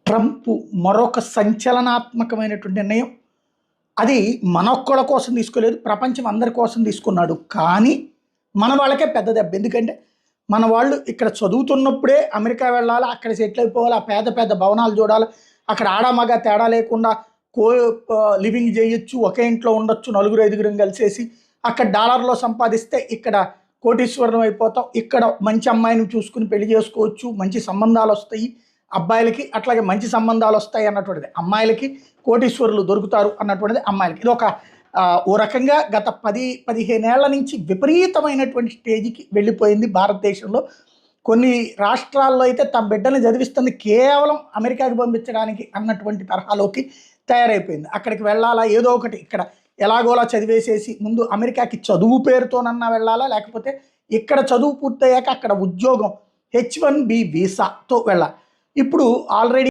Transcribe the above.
Trump మరొక సంచలనాత్మకమైనటువంటి నిర్ణయం. అది మనొక్కళ్ళ కోసం తీసుకోలేదు, ప్రపంచం అందరి కోసం తీసుకున్నాడు. కానీ మన వాళ్ళకే పెద్ద దెబ్బ. ఎందుకంటే మన వాళ్ళు ఇక్కడ చదువుతున్నప్పుడే అమెరికా వెళ్ళాలి, అక్కడ సెటిల్ అయిపోవాలి, ఆ పేద పెద్ద భవనాలు చూడాలి, అక్కడ ఆడమగ తేడా లేకుండా కో లివింగ్ చేయొచ్చు, ఒకే ఇంట్లో ఉండొచ్చు, నలుగురు ఐదుగురం కలిసేసి అక్కడ డాలర్లో సంపాదిస్తే ఇక్కడ కోటీశ్వరం అయిపోతాం, ఇక్కడ మంచి అమ్మాయిని చూసుకుని పెళ్లి చేసుకోవచ్చు, మంచి సంబంధాలు వస్తాయి అబ్బాయిలకి, అట్లాగే మంచి సంబంధాలు వస్తాయి అన్నటువంటిది అమ్మాయిలకి, కోటీశ్వరులు దొరుకుతారు అన్నటువంటిది అమ్మాయిలకి. ఇది ఒక ఓ రకంగా గత 10-15 ఏళ్ల నుంచి విపరీతమైనటువంటి స్టేజ్కి వెళ్ళిపోయింది భారతదేశంలో. కొన్ని రాష్ట్రాల్లో అయితే తమ బిడ్డల్ని చదివిస్తుంది కేవలం అమెరికాకి పంపించడానికి అన్నటువంటి తరహాలోకి తయారైపోయింది. అక్కడికి వెళ్ళాలా, ఏదో ఒకటి ఇక్కడ ఎలాగోలా చదివేసేసి ముందు అమెరికాకి చదువు పేరుతోనన్నా వెళ్ళాలా, లేకపోతే ఇక్కడ చదువు పూర్తయ్యాక అక్కడ ఉద్యోగం H1B వీసాతో వెళ్ళాలి. ఇప్పుడు ఆల్రెడీ